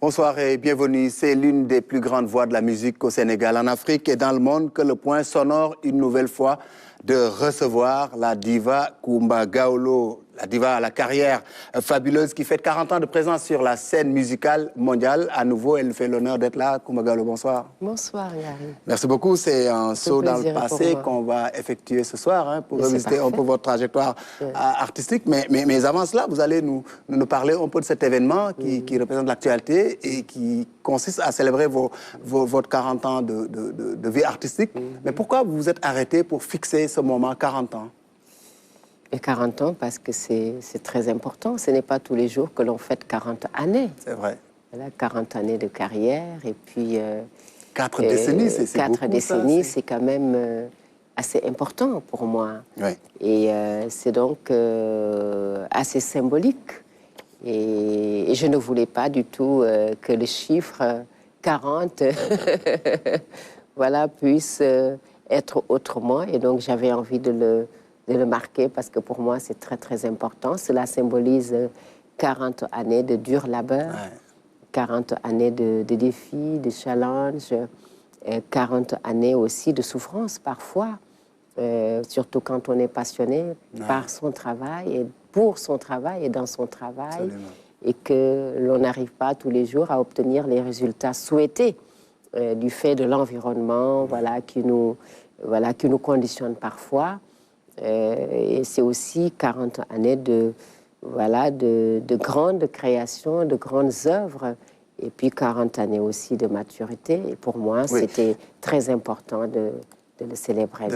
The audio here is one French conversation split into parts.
Bonsoir et bienvenue. C'est l'une des plus grandes voix de la musique au Sénégal, en Afrique et dans le monde que le point s'honore une nouvelle fois de recevoir la diva Coumba Gawlo, la diva à la carrière fabuleuse qui fête 40 ans de présence sur la scène musicale mondiale. À nouveau, elle fait l'honneur d'être là. Coumba Gawlo, bonsoir. Bonsoir, Gary. Merci beaucoup. C'est un saut dans le passé qu'on va effectuer ce soir pour revisiter un peu votre trajectoire artistique. Mais avant cela, vous allez nous parler un peu de cet événement qui représente l'actualité et qui consiste à célébrer votre 40 ans de vie artistique. Mais pourquoi vous vous êtes arrêté pour fixer ce moment 40 ans? Et 40 ans parce que c'est très important. Ce n'est pas tous les jours que l'on fête 40 années. C'est vrai. Voilà, 40 années de carrière et puis... 4 décennies, c'est beaucoup. 4 décennies, c'est quand même assez important pour moi. Oui. Et c'est donc assez symbolique. Et je ne voulais pas du tout que le chiffre 40 voilà, puisse être autrement. Et donc j'avais envie de le marquer parce que pour moi c'est très très important. Cela symbolise 40 années de dur labeur, 40 années de défis, de challenges, 40 années aussi de souffrance parfois, surtout quand on est passionné par son travail et pour son travail et dans son travail. Absolument. Et que l'on n'arrive pas tous les jours à obtenir les résultats souhaités du fait de l'environnement, voilà, qui nous conditionne parfois. Et c'est aussi 40 années de grandes créations, de grandes œuvres, et puis 40 années aussi de maturité. Et pour moi, c'était très important de le célébrer.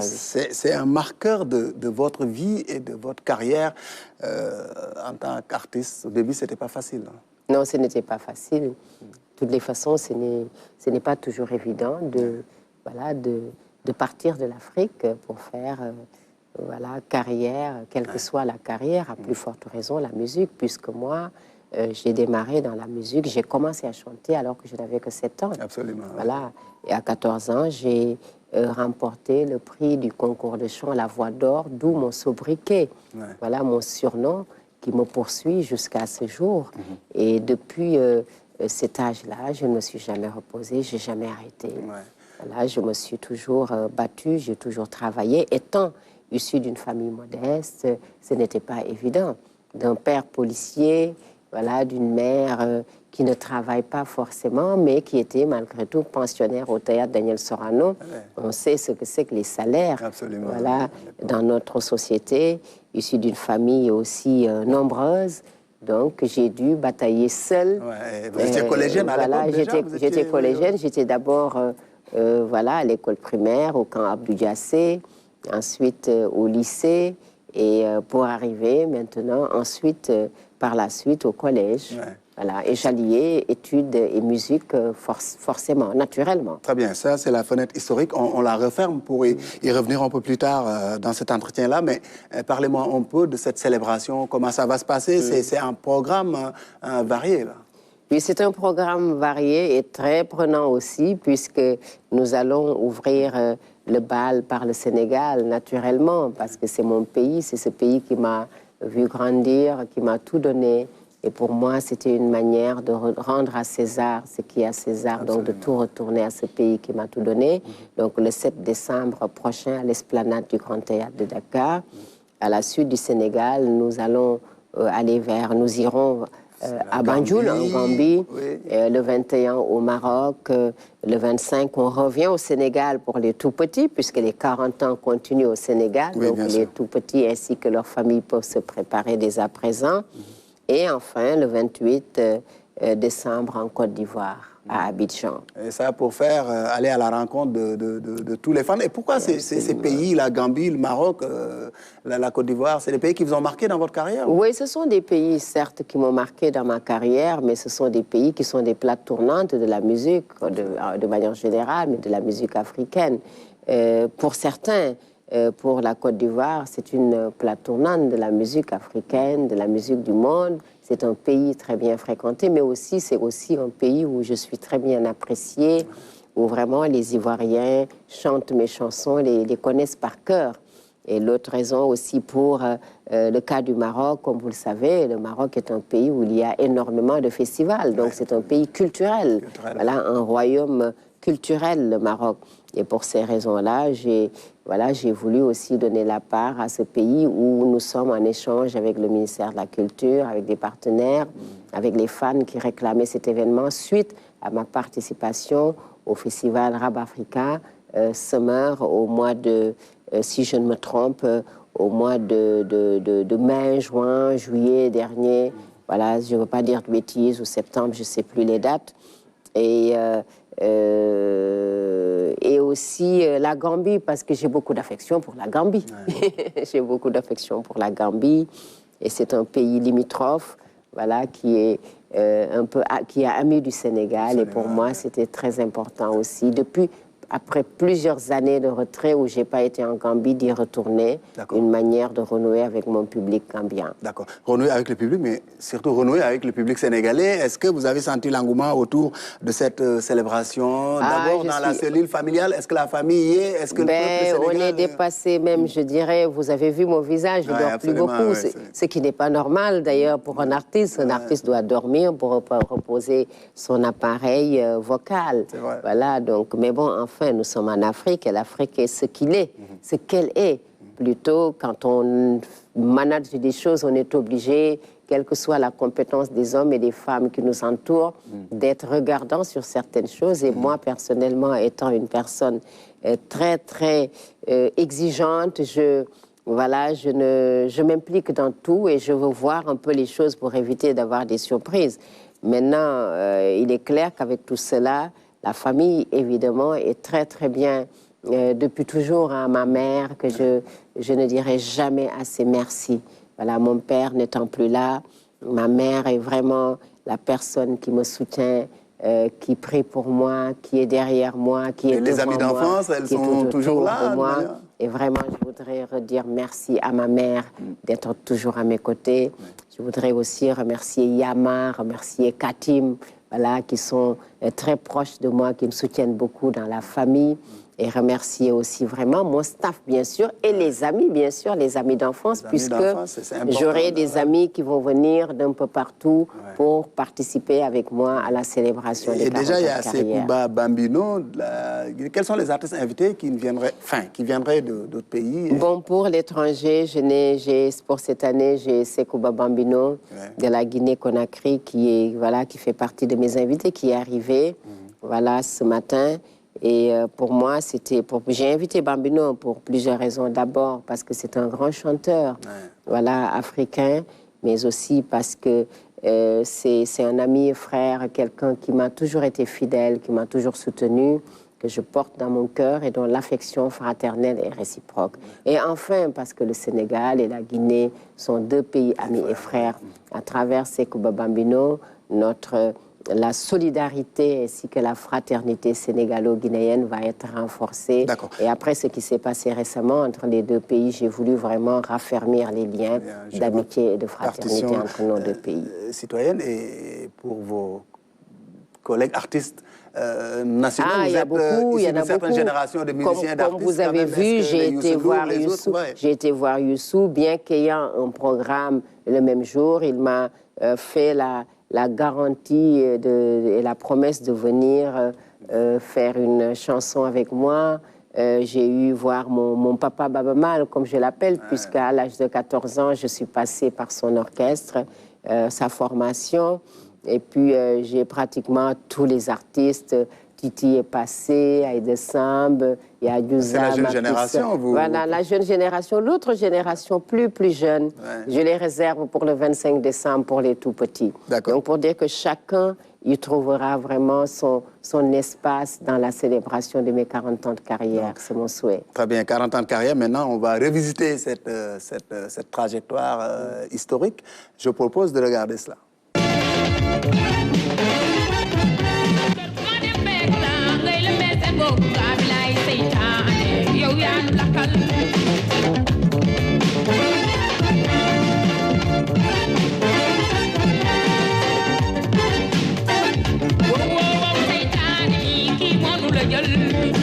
C'est un marqueur de votre vie et de votre carrière en tant qu'artiste. Au début, ce n'était pas facile. Non, ce n'était pas facile. De toutes les façons, ce n'est pas toujours évident de partir de l'Afrique pour faire carrière, quelle que soit la carrière, à plus forte raison la musique, puisque moi, j'ai démarré dans la musique, j'ai commencé à chanter alors que je n'avais que 7 ans. Absolument. Voilà. Et à 14 ans, j'ai remporté le prix du concours de chant La Voix d'Or, d'où mon sobriquet. Voilà mon surnom qui me poursuit jusqu'à ce jour. Et depuis cet âge-là, je ne me suis jamais reposée, je n'ai jamais arrêté. Voilà, je me suis toujours battue, j'ai toujours travaillé. Étant issue d'une famille modeste, ce n'était pas évident. D'un père policier, voilà, d'une mère qui ne travaille pas forcément, mais qui était malgré tout pensionnaire au théâtre Daniel Sorano. On sait ce que c'est que les salaires. Absolument. Voilà, dans notre société, issue d'une famille aussi nombreuse. Donc, j'ai dû batailler seule. Vous étiez collégienne à l'époque déjà? J'étais collégienne. J'étais d'abord à l'école primaire, au camp Abdou Diassé, ensuite au lycée, et pour arriver maintenant, ensuite, par la suite, au collège. Voilà, et j'alliais études et musique forcément, naturellement. Très bien, ça c'est la fenêtre historique. On la referme pour y revenir un peu plus tard dans cet entretien-là. Mais parlez-moi un peu de cette célébration, comment ça va se passer. C'est un programme varié, là. Oui, c'est un programme varié et très prenant aussi, puisque nous allons ouvrir le bal par le Sénégal, naturellement, parce que c'est mon pays, c'est ce pays qui m'a vu grandir, qui m'a tout donné. Et pour moi, c'était une manière de rendre à César ce qui est à César, absolument. Donc de tout retourner à ce pays qui m'a tout donné. Donc le 7 décembre prochain, à l'esplanade du Grand Théâtre de Dakar, à la suite du Sénégal, nous allons nous irons à Banjul, en Gambie, le 21 au Maroc, le 25 on revient au Sénégal pour les tout-petits, puisque les 40 ans continuent au Sénégal, donc les tout-petits ainsi que leurs familles peuvent se préparer dès à présent. Et enfin, le 28 décembre en Côte d'Ivoire, à Abidjan. Et ça pour faire aller à la rencontre de tous les fans. Et pourquoi ces pays, la Gambie, le Maroc, la Côte d'Ivoire, c'est des pays qui vous ont marqué dans votre carrière? Oui, ce sont des pays, certes, qui m'ont marqué dans ma carrière, mais ce sont des pays qui sont des plaques tournantes de la musique, de manière générale, mais de la musique africaine. Pour certains, pour la Côte d'Ivoire, c'est une plaque tournante de la musique africaine, de la musique du monde. C'est un pays très bien fréquenté, mais aussi c'est aussi un pays où je suis très bien appréciée, où vraiment les Ivoiriens chantent mes chansons, les connaissent par cœur. Et l'autre raison aussi pour le cas du Maroc, comme vous le savez, le Maroc est un pays où il y a énormément de festivals. Donc c'est un pays culturel. Voilà, un royaume culturel, le Maroc. Et pour ces raisons-là, j'ai voulu aussi donner la part à ce pays où nous sommes en échange avec le ministère de la Culture, avec des partenaires, avec les fans qui réclamaient cet événement suite à ma participation au festival Rap Africa Summer au mois de, si je ne me trompe, au mois de mai, juin, juillet dernier. Voilà, je ne veux pas dire de bêtises, ou septembre, je ne sais plus les dates. Et aussi la Gambie, parce que j'ai beaucoup d'affection pour la Gambie. Ouais. J'ai beaucoup d'affection pour la Gambie. Et c'est un pays limitrophe, voilà, qui est qui est ami du Sénégal. Et pour moi, c'était très important aussi. Après plusieurs années de retrait où je n'ai pas été en Gambie, d'y retourner, une manière de renouer avec mon public gambien. D'accord. Renouer avec le public, mais surtout renouer avec le public sénégalais. Est-ce que vous avez senti l'engouement autour de cette célébration? D'abord dans la cellule familiale, est-ce que la famille y est? Est-ce que le peuple sénégalais... On est dépassé même, je dirais, vous avez vu mon visage, je ne dors plus beaucoup, ce qui n'est pas normal d'ailleurs pour un artiste. Un artiste doit dormir pour reposer son appareil vocal. Voilà, donc, mais bon, enfin, nous sommes en Afrique et l'Afrique est ce qu'il est, ce qu'elle est. Plutôt, quand on manage des choses, on est obligé, quelle que soit la compétence des hommes et des femmes qui nous entourent, d'être regardant sur certaines choses. Et moi, personnellement, étant une personne très, très exigeante, je m'implique dans tout et je veux voir un peu les choses pour éviter d'avoir des surprises. Maintenant, il est clair qu'avec tout cela, la famille, évidemment, est très, très bien. Depuis toujours, à ma mère, que je ne dirai jamais assez merci. Voilà, mon père n'étant plus là, ma mère est vraiment la personne qui me soutient, qui prie pour moi, qui est derrière moi, qui est devant moi. Les amis d'enfance, elles sont toujours là. Et vraiment, je voudrais redire merci à ma mère d'être toujours à mes côtés. Je voudrais aussi remercier Yama, remercier Katim, voilà, qui sont très proches de moi, qui me soutiennent beaucoup dans la famille. Et remercier aussi vraiment mon staff, bien sûr, et les amis, bien sûr, les amis d'enfance, puisque j'aurai des amis qui vont venir d'un peu partout pour participer avec moi à la célébration des 40 ans de carrière. Et déjà, il y a Sekouba Bambino. Quels sont les artistes invités qui viendraient d'autres pays? Bon, pour l'étranger, pour cette année, j'ai Sekouba Bambino de la Guinée-Conakry qui fait partie de mes invités, qui est arrivé voilà, ce matin. Et pour moi, j'ai invité Bambino pour plusieurs raisons. D'abord, parce que c'est un grand chanteur, voilà, africain, mais aussi parce que c'est un ami et frère, quelqu'un qui m'a toujours été fidèle, qui m'a toujours soutenu, que je porte dans mon cœur et dont l'affection fraternelle est réciproque. Et enfin, parce que le Sénégal et la Guinée sont deux pays amis et frères. À travers Sekouba Bambino, la solidarité ainsi que la fraternité sénégalo-guinéenne va être renforcée. Et après ce qui s'est passé récemment entre les deux pays, j'ai voulu vraiment raffermir les liens d'amitié et de fraternité entre nos deux pays. Citoyenne, et pour vos collègues artistes nationaux, il y a beaucoup, il y en a beaucoup. Certaines générations de musiciens d'artistes. Comme vous avez vu, j'ai été voir Youssou, bien qu'ayant un programme le même jour, il m'a fait la garantie et la promesse de venir faire une chanson avec moi. J'ai eu voir mon papa Baba Mal, comme je l'appelle, puisqu'à l'âge de 14 ans, je suis passée par son orchestre, sa formation. Et puis, j'ai pratiquement tous les artistes. Titi est passé, Aïda Samb, il y a Youza. C'est la jeune génération, vous? Voilà, la jeune génération. L'autre génération, plus jeune, je les réserve pour le 25 décembre pour les tout petits. Donc, pour dire que chacun y trouvera vraiment son espace dans la célébration de mes 40 ans de carrière. C'est mon souhait. Très bien, 40 ans de carrière. Maintenant, on va revisiter cette trajectoire historique. Je propose de regarder cela.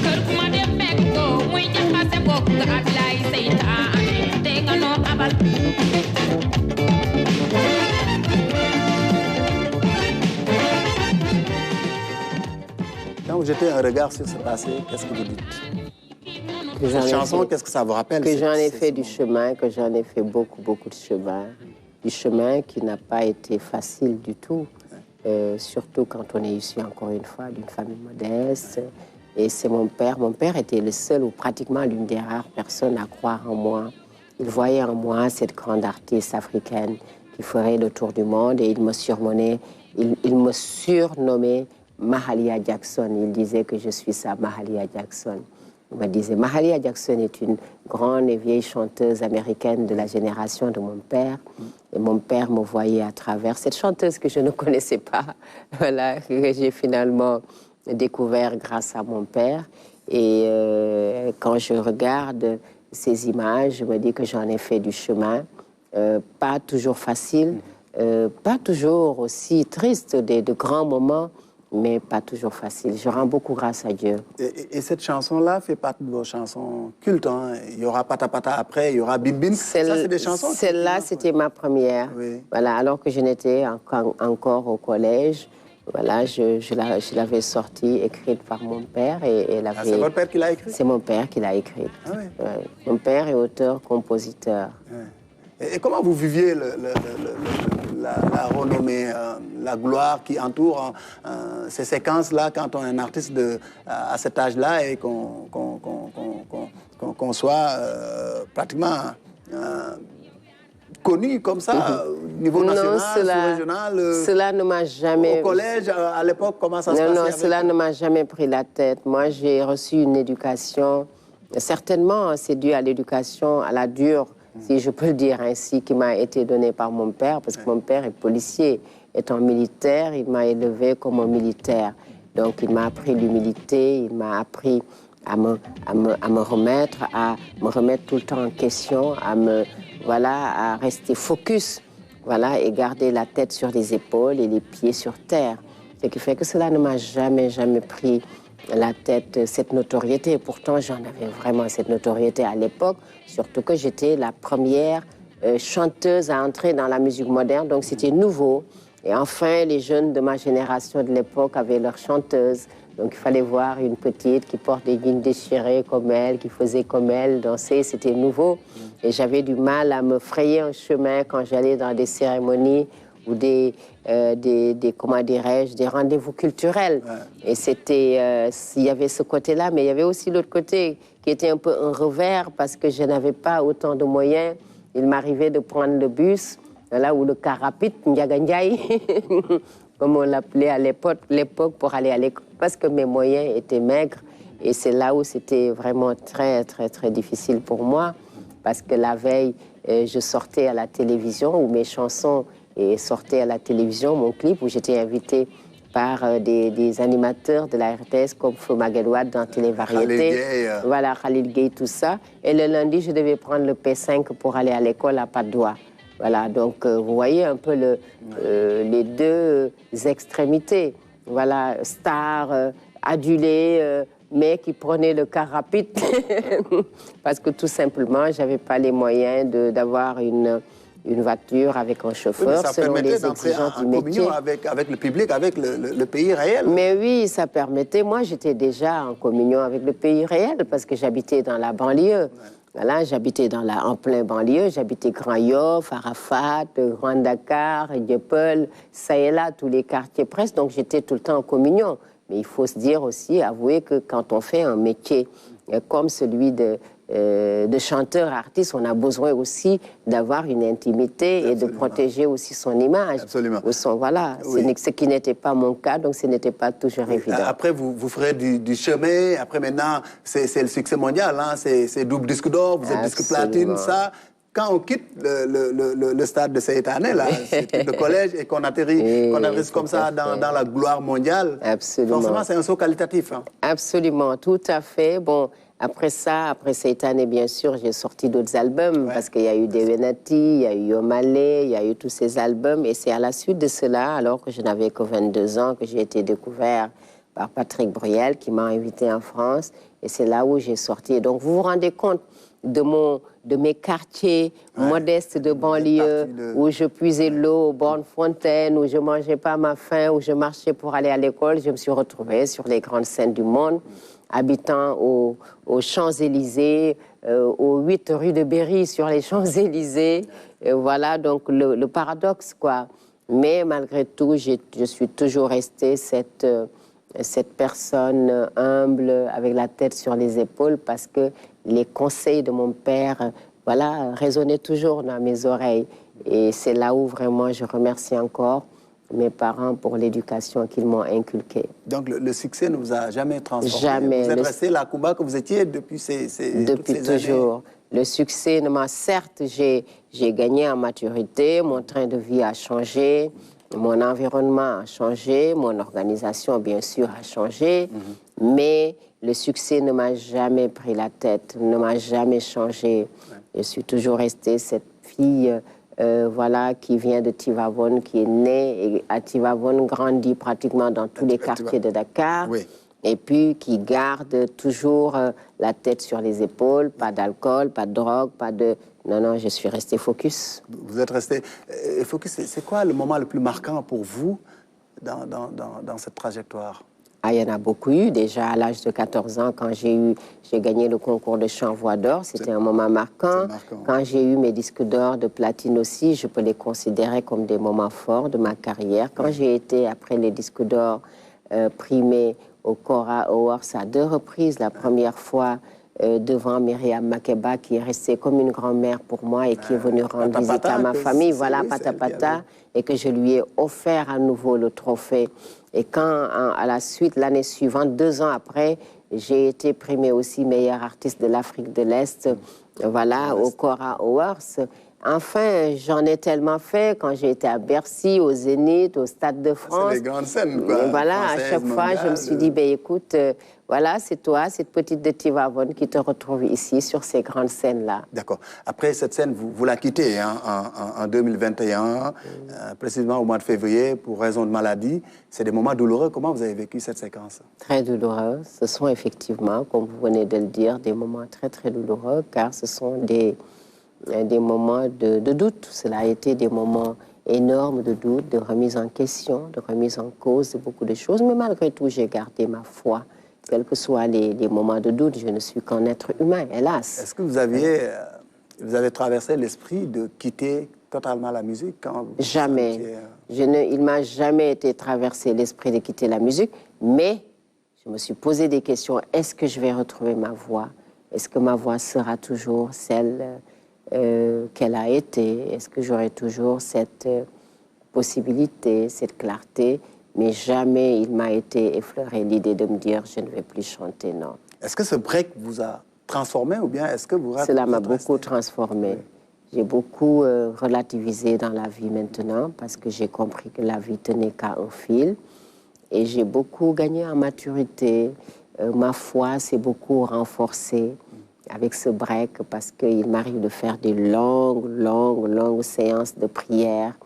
Kër ku ma dem fekk ko muy jaxase bokk Ablaye Seytaan jetez un regard sur ce passé, qu'est-ce que vous dites? Cette chanson, qu'est-ce que ça vous rappelle? Que j'en ai fait du chemin, que j'en ai fait beaucoup, beaucoup de chemin. Du chemin qui n'a pas été facile du tout. Surtout quand on est issu, encore une fois, d'une famille modeste. Et c'est mon père. Mon père était le seul ou pratiquement l'une des rares personnes à croire en moi. Il voyait en moi cette grande artiste africaine qui ferait le tour du monde et il me surnommait Mahalia Jackson. Il disait que je suis sa Mahalia Jackson. Il me disait, Mahalia Jackson est une grande et vieille chanteuse américaine de la génération de mon père. Et mon père me voyait à travers cette chanteuse que je ne connaissais pas, voilà, que j'ai finalement découvert grâce à mon père. Et quand je regarde ces images, je me dis que j'en ai fait du chemin, pas toujours facile, pas toujours aussi triste, de grands moments, mais pas toujours facile. Je rends beaucoup grâce à Dieu. Et cette chanson-là fait partie de vos chansons cultes. Hein. Il y aura Pata Pata après, il y aura Bim Bim. Ça, c'est des chansons. Celle-là, c'était ma première. Oui. Voilà, alors que je n'étais encore au collège. Voilà, je l'avais sortie, écrite par mon père. C'est votre père qui l'a écrite? C'est mon père qui l'a écrite. Ah, oui. Ouais. Mon père est auteur-compositeur. Ouais. Et comment vous viviez la renommée, la gloire qui entoure ces séquences-là quand on est un artiste à cet âge-là et qu'on soit pratiquement connu comme ça au niveau national, sous-régional? Cela ne m'a jamais... Au collège, à l'époque, comment ça se passait? Non, cela ne m'a jamais pris la tête. Moi, j'ai reçu une éducation, certainement c'est dû à l'éducation, à la dure, si je peux le dire ainsi, qui m'a été donnée par mon père, parce que mon père est policier. Étant militaire, il m'a élevé comme un militaire. Donc, il m'a appris l'humilité, il m'a appris à me remettre tout le temps en question, à rester focus, voilà, et garder la tête sur les épaules et les pieds sur terre. Ce qui fait que cela ne m'a jamais pris la tête, cette notoriété. Pourtant, j'en avais vraiment cette notoriété à l'époque, surtout que j'étais la première chanteuse à entrer dans la musique moderne, donc c'était nouveau. Et enfin, les jeunes de ma génération de l'époque avaient leur chanteuse. Donc il fallait voir une petite qui porte des jeans déchirés comme elle, qui faisait comme elle, danser, c'était nouveau. Et j'avais du mal à me frayer un chemin quand j'allais dans des cérémonies ou des comment dirais-je, des rendez-vous culturels. Ouais. Et c'était, il y avait ce côté-là, mais il y avait aussi l'autre côté qui était un peu un revers parce que je n'avais pas autant de moyens. Il m'arrivait de prendre le bus, là où le carapit, Ndiagandiaï, comme on l'appelait à l'époque pour aller à l'école, parce que mes moyens étaient maigres. Et c'est là où c'était vraiment très, très, très difficile pour moi, parce que la veille, je sortais à la télévision, où mes chansons sortaient à la télévision, mon clip, où j'étais invitée par des animateurs de la RTS comme Feu Maguedouad dans Télévariété. Voilà, Khalil Gueye, tout ça. Et le lundi, je devais prendre le P5 pour aller à l'école à Padoua. Voilà, donc vous voyez un peu les deux extrémités. Voilà, star, adulé, mais qui prenait le car rapide parce que tout simplement, je n'avais pas les moyens d'avoir une voiture avec un chauffeur, oui, selon les exigences du métier. Avec le public, avec le pays réel. Mais oui, ça permettait. Moi, j'étais déjà en communion avec le pays réel parce que j'habitais dans la banlieue. Ouais. Voilà, j'habitais en plein banlieue, j'habitais Grand Yoff, Arafat, Grand Dakar, Dieuppeul, ça et là, tous les quartiers presque, donc j'étais tout le temps en communion. Mais il faut se dire aussi, avouer que quand on fait un métier comme celui de chanteur artiste, on a besoin aussi d'avoir une intimité. Absolument. Et de protéger aussi son image. Absolument. Voilà, oui. Ce qui n'était pas mon cas, donc ce n'était pas toujours évident. Après, vous ferez du chemin. Après, maintenant, c'est le succès mondial. Hein, c'est double disque d'or, vous êtes disque platine, ça. Quand on quitte le stade de cette année, là, c'est le collège, et qu'on atterrit comme ça dans la gloire mondiale, absolument. Forcément, c'est un saut qualitatif. Hein. Absolument, tout à fait. Bon, après cette année, bien sûr, j'ai sorti d'autres albums, parce qu'il y a eu Des Venati, il y a eu Omalé, il y a eu tous ces albums. Et c'est à la suite de cela, alors que je n'avais que 22 ans, que j'ai été découvert par Patrick Bruel, qui m'a invité en France. Et c'est là où j'ai sorti. Et donc, vous vous rendez compte de mes quartiers modestes de banlieue, où je puisais l'eau aux bornes fontaines, où je ne mangeais pas à ma faim, où je marchais pour aller à l'école. Je me suis retrouvée sur les grandes scènes du monde, habitant aux Champs-Élysées, aux 8 rue de Berry sur les Champs-Élysées. Voilà, donc le paradoxe, quoi. Mais malgré tout, je suis toujours restée cette personne humble, avec la tête sur les épaules, parce que les conseils de mon père, voilà, résonnaient toujours dans mes oreilles. Et c'est là où vraiment je remercie encore mes parents pour l'éducation qu'ils m'ont inculquée. Donc le succès ne vous a jamais transformé? Jamais. Vous êtes resté la Kumba que vous étiez depuis Depuis toujours. Années. Le succès ne m'a... Certes, j'ai gagné en maturité, mon train de vie a changé, mon environnement a changé, mon organisation, bien sûr, a changé, mais le succès ne m'a jamais pris la tête, ne m'a jamais changé. Je suis toujours restée cette fille... voilà, qui vient de Tivavone, qui est née à Tivavone, grandit pratiquement dans tous les quartiers de Dakar, et puis qui garde toujours la tête sur les épaules, pas d'alcool, pas de drogue, pas de... Non, non, je suis restée focus. Vous êtes resté focus. C'est quoi le moment le plus marquant pour vous dans cette trajectoire? Ah, il y en a beaucoup eu. Déjà, à l'âge de 14 ans, quand j'ai gagné le concours de chant voix d'or, c'était un moment marquant. Quand j'ai eu mes disques d'or, de platine aussi, je peux les considérer comme des moments forts de ma carrière. Quand j'ai été, après les disques d'or, primée au Cora Awards à 2 reprises, la première fois devant Myriam Makeba, qui est restée comme une grand-mère pour moi et qui est venue rendre visite à ma famille, voilà, Patapata, et que je lui ai offert à nouveau le trophée. Et quand, à la suite, l'année suivante, 2 ans après, j'ai été primée aussi meilleure artiste de l'Afrique de l'Est, voilà, au Cora Awards. Enfin, j'en ai tellement fait quand j'ai été à Bercy, au Zénith, au Stade de France. C'est les grandes scènes, quoi. Voilà, à chaque fois, je me suis dit, ben, écoute, voilà, c'est toi, cette petite de Tivavone qui te retrouve ici, sur ces grandes scènes-là. D'accord. Après cette scène, vous la quittez hein, en 2021, précisément au mois de février, pour raison de maladie. C'est des moments douloureux. Comment vous avez vécu cette séquence? Très douloureux. Ce sont effectivement, comme vous venez de le dire, des moments très, très douloureux, car ce sont des moments de doute. Cela a été des moments énormes de doute, de remise en question, de remise en cause de beaucoup de choses. Mais malgré tout, j'ai gardé ma foi. Quels que soient les moments de doute, je ne suis qu'un être humain, hélas. Est-ce que vous avez traversé l'esprit de quitter totalement la musique quand vous Jamais. Il ne m'a jamais été traversé l'esprit de quitter la musique, mais je me suis posé des questions. Est-ce que je vais retrouver ma voix? Est-ce que ma voix sera toujours celle qu'elle a été? Est-ce que j'aurai toujours cette possibilité, cette clarté? Mais jamais il m'a été effleuré l'idée de me dire je ne vais plus chanter, non. Est-ce que ce break vous a transformé ou bien est-ce que vous... Cela m'a beaucoup transformé. Oui. J'ai beaucoup relativisé dans la vie maintenant parce que j'ai compris que la vie tenait qu'à un fil. Et j'ai beaucoup gagné en maturité. Ma foi s'est beaucoup renforcée avec ce break parce qu'il m'arrive de faire des longues séances de prière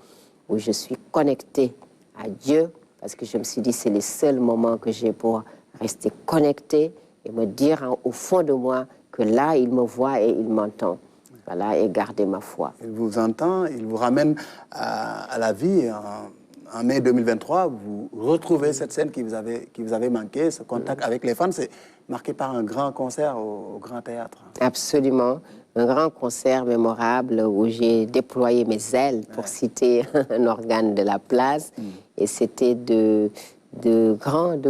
où je suis connectée à Dieu parce que je me suis dit c'est les seuls moments que j'ai pour rester connectée et me dire au fond de moi que là, il me voit et il m'entend. Voilà, et garder ma foi. Il vous entend, il vous ramène à la vie. En mai 2023, vous retrouvez cette scène qui vous avait manqué, ce contact avec les fans. C'est marqué par un grand concert au Grand Théâtre. Absolument. Un grand concert mémorable où j'ai déployé mes ailes, pour citer un organe de la place. Et c'était de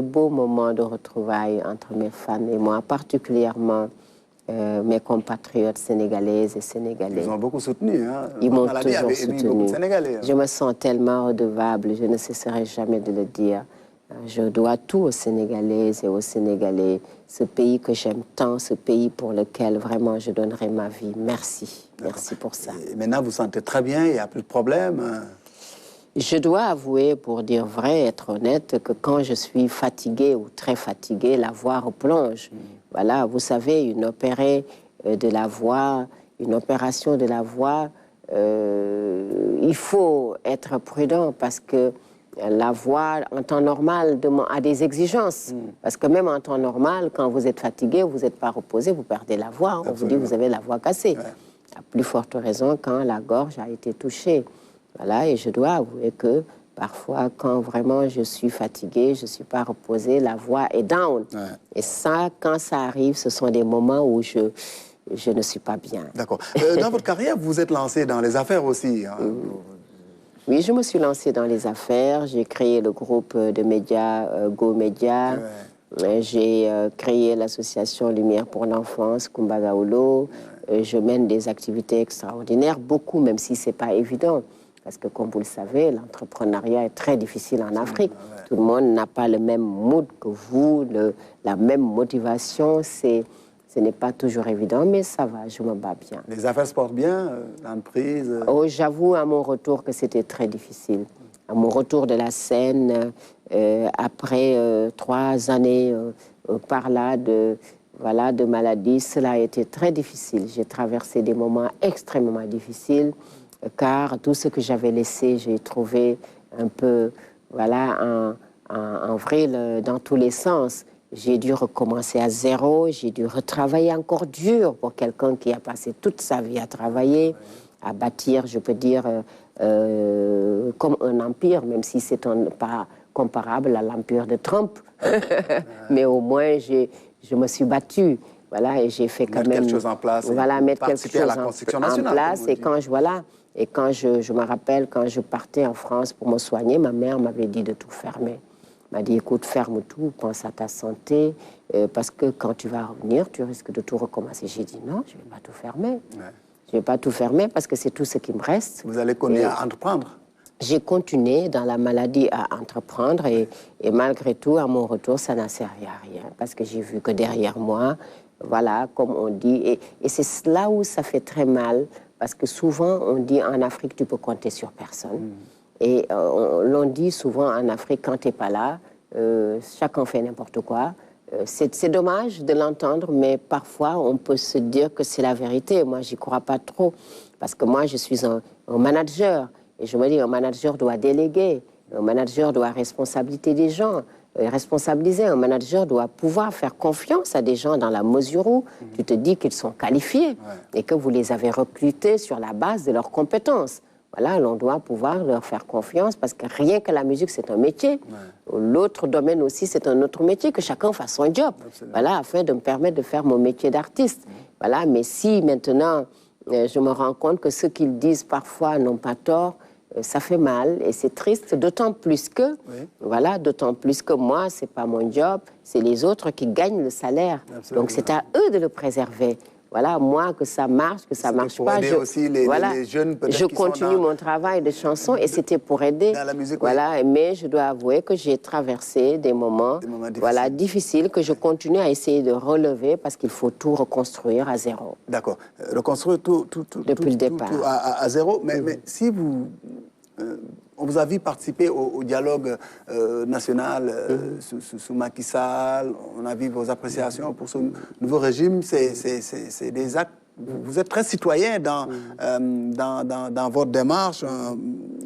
beaux moments de retrouvailles entre mes fans et moi, particulièrement mes compatriotes sénégalaises et sénégalais. Ils ont beaucoup soutenu. Hein? Ils m'ont toujours soutenu. Beaucoup de Sénégalais, hein? Je me sens tellement redevable, je ne cesserai jamais de le dire. Je dois tout aux Sénégalaises et aux Sénégalais, ce pays que j'aime tant, ce pays pour lequel vraiment je donnerai ma vie. Merci, merci pour ça. Et maintenant, vous sentez très bien, il n'y a plus de problème? Je dois avouer, pour dire vrai, être honnête, que quand je suis fatiguée ou très fatiguée, la voix replonge. Voilà, vous savez, une opération de la voix, il faut être prudent parce que La voix, en temps normal, a des exigences. Parce que même en temps normal, quand vous êtes fatigué, vous n'êtes pas reposé, vous perdez la voix. On vous dit que vous avez la voix cassée. À plus forte raison quand la gorge a été touchée. Voilà, et je dois avouer que parfois, quand vraiment je suis fatiguée, je ne suis pas reposée, la voix est down. Et ça, quand ça arrive, ce sont des moments où je ne suis pas bien. D'accord. Dans votre carrière, vous vous êtes lancé dans les affaires aussi. Hein. Oui, je me suis lancée dans les affaires. J'ai créé le groupe de médias Go Média. J'ai créé l'association Lumière pour l'enfance, Kumbagaolo. Je mène des activités extraordinaires, beaucoup, même si ce n'est pas évident. Parce que, comme vous le savez, l'entrepreneuriat est très difficile en Afrique. Tout le monde n'a pas le même mood que vous, la même motivation. Ce n'est pas toujours évident, mais ça va, je me bats bien. Les affaires se portent bien, l'entreprise Oh, j'avoue à mon retour que c'était très difficile. À mon retour de la scène, après 3 années par là de maladie, cela a été très difficile. J'ai traversé des moments extrêmement difficiles, car tout ce que j'avais laissé, j'ai trouvé un peu, en vrille dans tous les sens. J'ai dû recommencer à zéro, j'ai dû retravailler encore dur pour quelqu'un qui a passé toute sa vie à travailler, à bâtir, je peux dire, comme un empire, même si c'est pas comparable à l'empire de Trump. Mais au moins, je me suis battue. Voilà, et j'ai fait quand même... quelque chose en place. Mettre quelque chose en place. Et quand je me rappelle, quand je partais en France pour me soigner, ma mère m'avait dit de tout fermer. Elle m'a dit, écoute, ferme tout, pense à ta santé, parce que quand tu vas revenir, tu risques de tout recommencer. J'ai dit, non, je ne vais pas tout fermer. Je ne vais pas tout fermer parce que c'est tout ce qui me reste. Vous allez continuer à entreprendre? J'ai continué dans la maladie à entreprendre et malgré tout, à mon retour, ça n'a servi à rien parce que j'ai vu que derrière moi, voilà, comme on dit, et c'est là où ça fait très mal parce que souvent, on dit en Afrique, tu peux compter sur personne. Et l'on dit souvent en Afrique, quand tu n'es pas là, chacun fait n'importe quoi. C'est dommage de l'entendre, mais parfois, on peut se dire que c'est la vérité. Moi, j'y crois pas trop, parce que moi, je suis un manager. Et je me dis, un manager doit déléguer, un manager doit responsabiliser des gens, responsabiliser, un manager doit pouvoir faire confiance à des gens dans la mesure où tu te dis qu'ils sont qualifiés et que vous les avez recrutés sur la base de leurs compétences. Voilà, l'on doit pouvoir leur faire confiance parce que rien que la musique, c'est un métier. L'autre domaine aussi, c'est un autre métier, que chacun fasse son job. Voilà, afin de me permettre de faire mon métier d'artiste. Voilà, mais si maintenant, je me rends compte que ceux qu'ils disent parfois n'ont pas tort, ça fait mal et c'est triste, d'autant plus que, d'autant plus que moi, c'est pas mon job, c'est les autres qui gagnent le salaire. Donc c'est à eux de le préserver. Voilà, moi, que ça marche, que ça marche pas. Aussi les jeunes, je continue mon travail de chanson et c'était pour aider. Dans la musique, mais je dois avouer que j'ai traversé des moments difficiles que je continue à essayer de relever parce qu'il faut tout reconstruire à zéro. D'accord. Reconstruire tout depuis le départ. Tout à zéro. Mais si vous... on vous a vu participer au dialogue national sous Macky Sall. On a vu vos appréciations pour ce nouveau régime. C'est des actes. Vous êtes très citoyen dans votre démarche.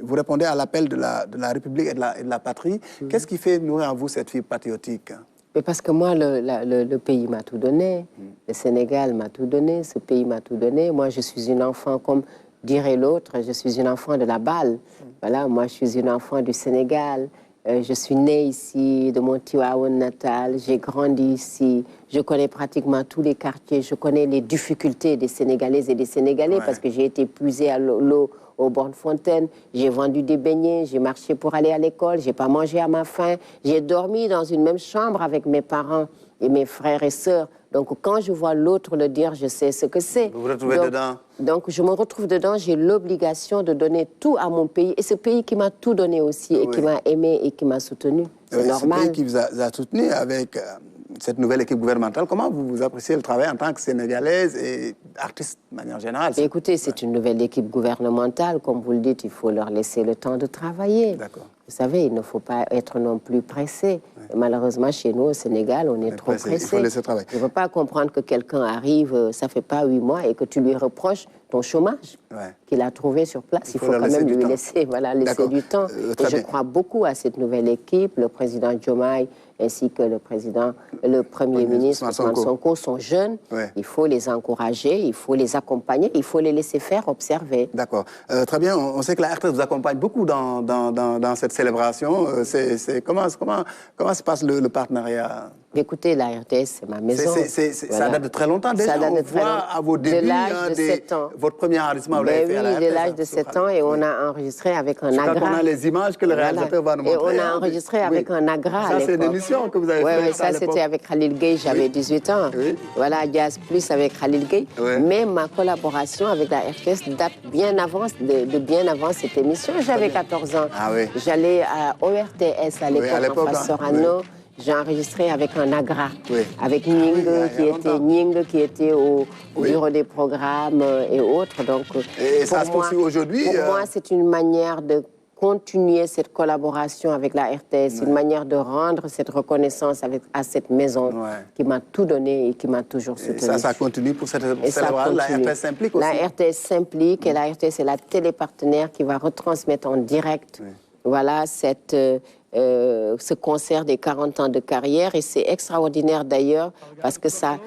Vous répondez à l'appel de la République et de la patrie. Qu'est-ce qui fait nourrir en vous cette fibre patriotique? Mais parce que moi, le pays m'a tout donné. Le Sénégal m'a tout donné. Ce pays m'a tout donné. Moi, je suis une enfant comme... dirait l'autre, je suis une enfant de la balle. Voilà, moi, je suis une enfant du Sénégal. Je suis née ici, de mon Tivaouane natal. J'ai grandi ici. Je connais pratiquement tous les quartiers. Je connais les difficultés des Sénégalaises et des Sénégalais parce que j'ai été puisée à l'eau aux bornes fontaines. J'ai vendu des beignets. J'ai marché pour aller à l'école. J'ai pas mangé à ma faim. J'ai dormi dans une même chambre avec mes parents et mes frères et sœurs. Donc, quand je vois l'autre le dire, je sais ce que c'est. Vous vous retrouvez dedans? Donc, je me retrouve dedans. J'ai l'obligation de donner tout à mon pays. Et ce pays qui m'a tout donné aussi, et qui m'a aimé et qui m'a soutenu. C'est normal. Ce pays qui vous a soutenu avec cette nouvelle équipe gouvernementale, comment vous appréciez le travail en tant que Sénégalaise et artiste de manière générale? Écoutez, c'est une nouvelle équipe gouvernementale. Comme vous le dites, il faut leur laisser le temps de travailler. D'accord. Vous savez, il ne faut pas être non plus pressé. Malheureusement, chez nous, au Sénégal, on est trop pressé. Il faut laisser travailler. Je ne veux pas comprendre que quelqu'un arrive, ça ne fait pas 8 mois, et que tu lui reproches ton chômage qu'il a trouvé sur place. Il faut quand même lui laisser du temps. Et je crois beaucoup à cette nouvelle équipe. Le président Diomaye ainsi que le Premier ministre Ousmane Sonko sont jeunes. Il faut les encourager, il faut les accompagner, il faut les laisser faire, observer. D'accord. Très bien. On sait que la RTS vous accompagne beaucoup dans cette célébration. Comment se passe le partenariat? Écoutez, la RTS, c'est ma maison. Ça date de très longtemps déjà. Ça date de très longtemps. À vos débuts, de l'âge de 7 ans. Votre premier enregistrement, vous l'avez fait à la RTS. Oui, de l'âge de 7 ans, et on a enregistré avec un agra. On a les images que le réalisateur va nous montrer. Et on a enregistré avec un agra. Ça, c'est une émission que vous avez faite. Oui, ça, c'était avec Khalil Gueye, j'avais 18 ans. Voilà, Jazz Plus avec Khalil Gueye. Mais ma collaboration avec la RTS date bien avant, bien avant cette émission. J'avais 14 ans. J'allais à ORTS à l'époque, en face Sorano. J'ai enregistré avec un agra, avec Nying, qui était au bureau des programmes et autres. Donc, et ça se poursuit aujourd'hui? Pour moi, c'est une manière de continuer cette collaboration avec la RTS, une manière de rendre cette reconnaissance à cette maison qui m'a tout donné et qui m'a toujours soutenu. Et ça continue pour cette célébration. La RTS s'implique aussi? La RTS s'implique et la RTS est la télépartenaire qui va retransmettre en direct voilà, ce concert des 40 ans de carrière. Et c'est extraordinaire d'ailleurs parce que ça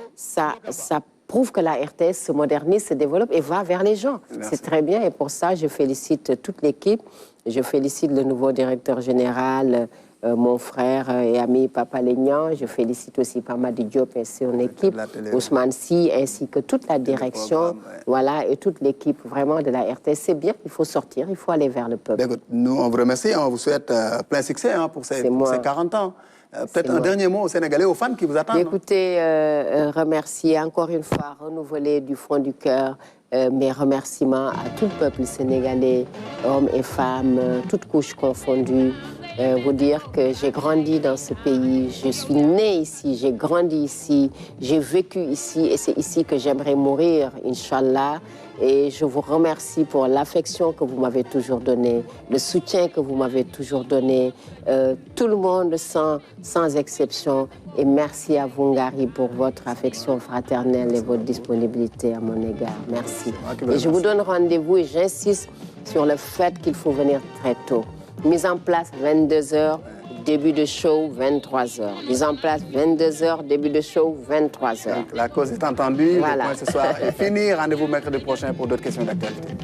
prouve que la RTS se modernise, se développe et va vers les gens. C'est très bien et pour ça, je félicite toute l'équipe. Je félicite le nouveau directeur général, mon frère et ami Papa Lénian. Je félicite aussi Pamadi Diop et son équipe, Ousmane Sy, ainsi que toute la direction, voilà, et toute l'équipe vraiment de la RTS. C'est bien, il faut sortir, il faut aller vers le peuple. Nous, on vous remercie, on vous souhaite plein succès pour ces 40 ans. Peut-être un dernier mot aux Sénégalais, aux fans qui vous attendent. Écoutez, remercier encore une fois, renouveler du fond du cœur mes remerciements à tout le peuple sénégalais, hommes et femmes, toutes couches confondues. Vous dire que j'ai grandi dans ce pays, je suis née ici, j'ai grandi ici, j'ai vécu ici et c'est ici que j'aimerais mourir, Inch'Allah. Et je vous remercie pour l'affection que vous m'avez toujours donnée, le soutien que vous m'avez toujours donné, tout le monde sans exception. Et merci à vous, Ngari, pour votre affection fraternelle et votre disponibilité à mon égard. Merci. Et je vous donne rendez-vous et j'insiste sur le fait qu'il faut venir très tôt. Mise en place 22h, début de show 23h. Mise en place 22h, début de show 23h. Donc, la cause est entendue. Voilà. Le point ce soir est fini. Rendez-vous mercredi prochain pour d'autres questions d'actualité.